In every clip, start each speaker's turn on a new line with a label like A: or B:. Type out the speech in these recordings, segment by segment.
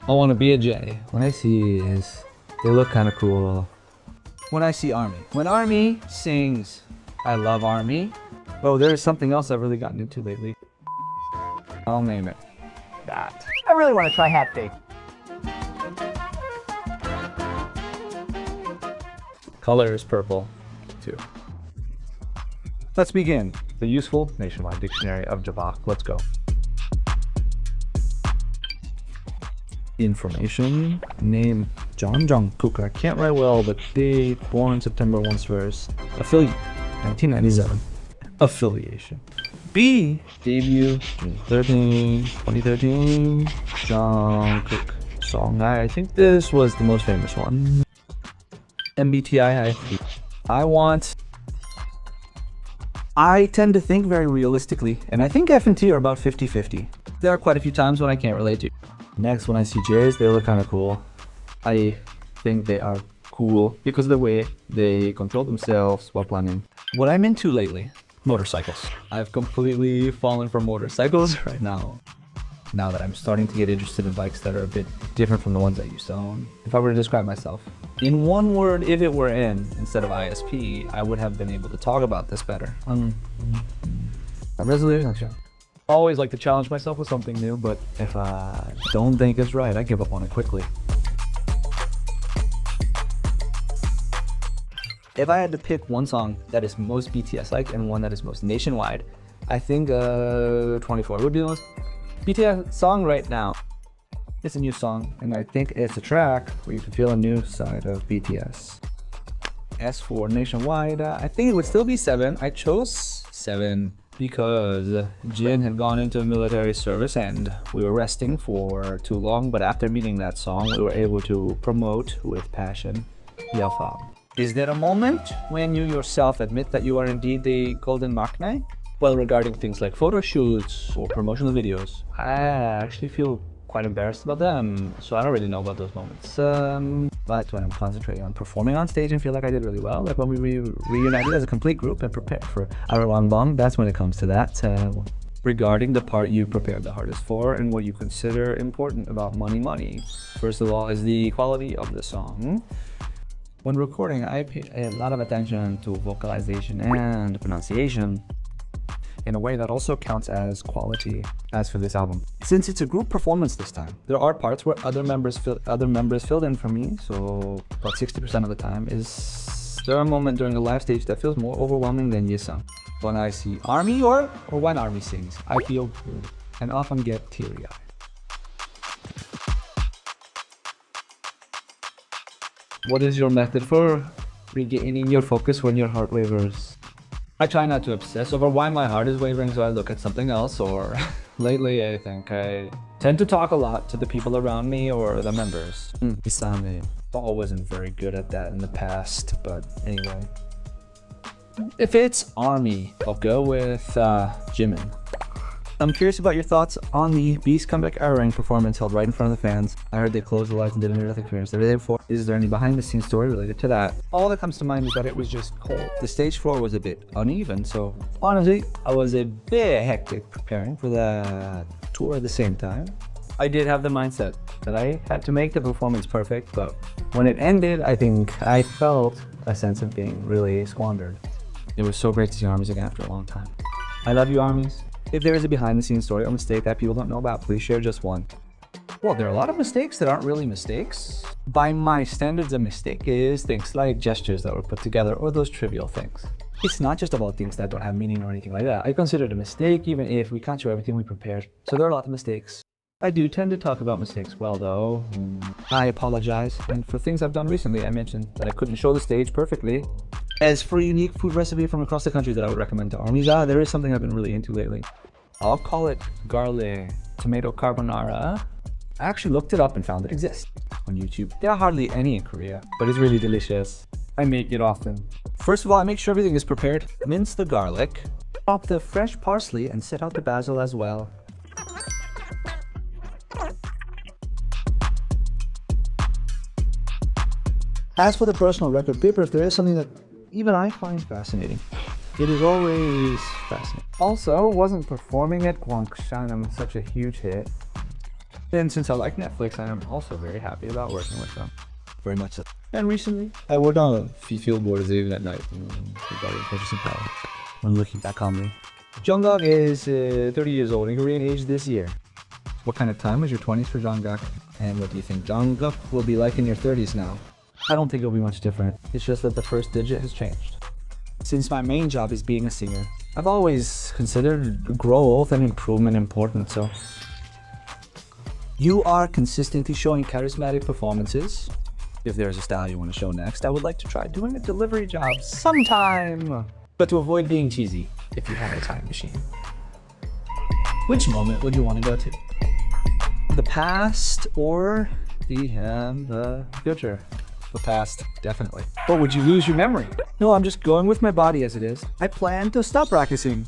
A: I want to be a J. When I see is, they look kind of cool. When I see Army. When Army sings, I love Army. Oh, there's something else I've really gotten into lately. I'll name it that.
B: I really want to try Hat Fake.
A: Color is purple, too. Let's begin. The useful nationwide dictionary of Jabak. Let's go. Information. Name John Jungkook. I can't write well, but date born September 1st verse. Affiliate 1997. Affiliation. B. Debut June 13, 2013. Jungkook. Song. I think this was the most famous one. MBTI. I tend to think very realistically, and I think F and T are about 50-50. There are quite a few times when I can't relate to. Next, when I see J's, they look kind of cool. I think they are cool because of the way they control themselves while planning. What I'm into lately, motorcycles. I've completely fallen for motorcycles right now. Now that I'm starting to get interested in bikes that are a bit different from the ones I used to own. If I were to describe myself, in one word, if it were N instead of ISP, I would have been able to talk about this better. Resolution. Always like to challenge myself with something new, but if I don't think it's right, I give up on it quickly. If I had to pick one song that is most BTS-like and one that is most nationwide, I think 24 would be the most BTS song right now. It's a new song, and I think it's a track where you can feel a new side of BTS. As for nationwide, I think it would still be 7. I chose 7 because Jin had gone into military service and we were resting for too long, but after meeting that song, we were able to promote with passion Yafam. Is there a moment when you yourself admit that you are indeed the golden maknae? Well, regarding things like photo shoots or promotional videos, I actually feel quite embarrassed about them, so I don't really know about those moments. But when I'm concentrating on performing on stage and feel like I did really well, like when we reunited as a complete group and prepared for our Bong, that's when it comes to that. Regarding the part you prepared the hardest for and what you consider important about Money, first of all is the quality of the song. When recording, I pay a lot of attention to vocalization and pronunciation in a way that also counts as quality. As for this album, since it's a group performance this time, there are parts where other members filled in for me, so about 60% of the time is there a moment during a live stage that feels more overwhelming than Yesung. When I see Army or when Army sings, I feel good and often get teary-eyed. What is your method for regaining your focus when your heart wavers? I try not to obsess over why my heart is wavering, so I look at something else, or lately I think I tend to talk a lot to the people around me or the members. Isame. I wasn't very good at that in the past, but anyway. If it's Army, I'll go with Jimin. I'm curious about your thoughts on the Beast comeback Ring performance held right in front of the fans. I heard they closed the lights and did a near-death experience the day before. Is there any behind-the-scenes story related to that? All that comes to mind is that it was just cold. The stage floor was a bit uneven, so honestly, I was a bit hectic preparing for the tour at the same time. I did have the mindset that I had to make the performance perfect, but when it ended, I think I felt a sense of being really squandered. It was so great to see Armies again after a long time. I love you, Armies. If there is a behind-the-scenes story or mistake that people don't know about, please share just one. Well, there are a lot of mistakes that aren't really mistakes. By my standards, a mistake is things like gestures that were put together or those trivial things. It's not just about things that don't have meaning or anything like that. I consider it a mistake even if we can't show everything we prepared. So there are a lot of mistakes. I do tend to talk about mistakes well, though. I apologize. And for things I've done recently, I mentioned that I couldn't show the stage perfectly. As for a unique food recipe from across the country that I would recommend to Armies, there is something I've been really into lately. I'll call it garlic tomato carbonara. I actually looked it up and found it exists on YouTube. There are hardly any in Korea, but it's really delicious. I make it often. First of all, I make sure everything is prepared. Mince the garlic, chop the fresh parsley, and set out the basil as well. As for the personal record papers, there is something that even I find fascinating. It is always fascinating. Also, wasn't performing at Gwangshangnam such a huge hit? And since I like Netflix, I am also very happy about working with them. Very much so. And recently, I worked on a Feel Boards even at night regarding purchasing power. When looking back on me. Jungkook is 30 years old in Korean age this year. What kind of time was your 20s for Jungkook? And what do you think Jungkook will be like in your 30s now? I don't think it'll be much different. It's just that the first digit has changed. Since my main job is being a singer, I've always considered growth and improvement important, so. You are consistently showing charismatic performances. If there's a style you want to show next, I would like to try doing a delivery job sometime. But to avoid being cheesy, if you had a time machine. Which moment would you want to go to? The past or the future? The past, definitely. Or would you lose your memory? No, I'm just going with my body as it is. I plan to stop practicing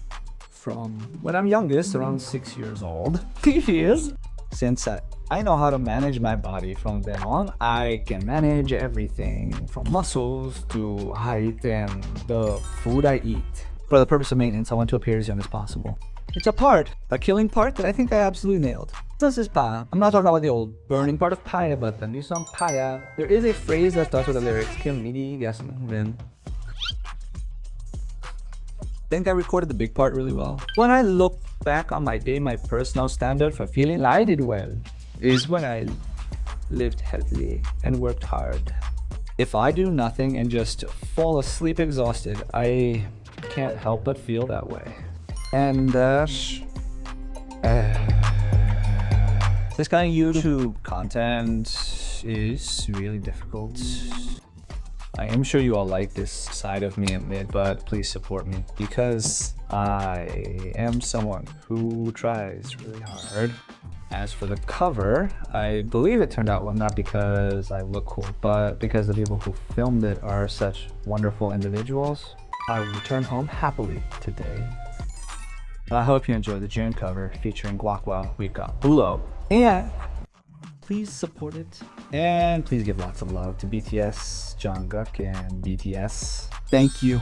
A: from when I'm youngest, around 6 years old. Years? Since I know how to manage my body from then on, I can manage everything from muscles to height and the food I eat. For the purpose of maintenance, I want to appear as young as possible. It's a killing part that I think I absolutely nailed. This is pa. I'm not talking about the old burning part of paya, but the new song paya. There is a phrase that starts with the lyrics, Kim Midi Rin. I think I recorded the big part really well. When I look back on my day, my personal standard for feeling I did well is when I lived healthily and worked hard. If I do nothing and just fall asleep exhausted, I can't help but feel that way. And this kind of YouTube content is really difficult. I am sure you all like this side of me in mid, but please support me because I am someone who tries really hard. As for the cover, I believe it turned out well not because I look cool, but because the people who filmed it are such wonderful individuals. I will return home happily today. I hope you enjoyed the June cover featuring Guakwa, We've Got Bulo. And please support it. And please give lots of love to BTS, Jungkook, and BTS. Thank you.